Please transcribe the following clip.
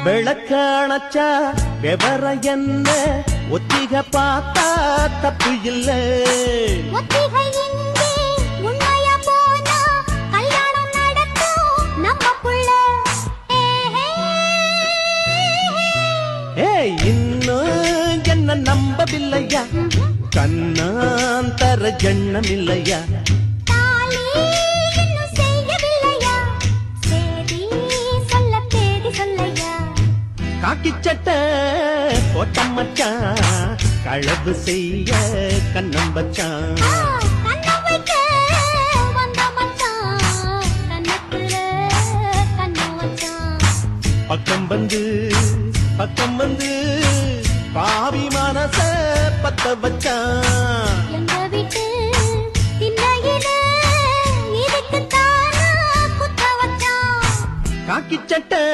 விளக்காணச்சா விவரம் என்ன ஒத்திக பார்த்தா தப்பு இல்ல இன்னும் என்ன நம்பவில்லையா கண்ணாந்தர ஜன்னம் இல்லையா காக்கி சட்டை போட்ட மச்சான் களவு செய்ய கண்ணம் வச்சான் பக்கம் வந்து பாவி மனச பத்த வச்சான் காக்கி சட்டை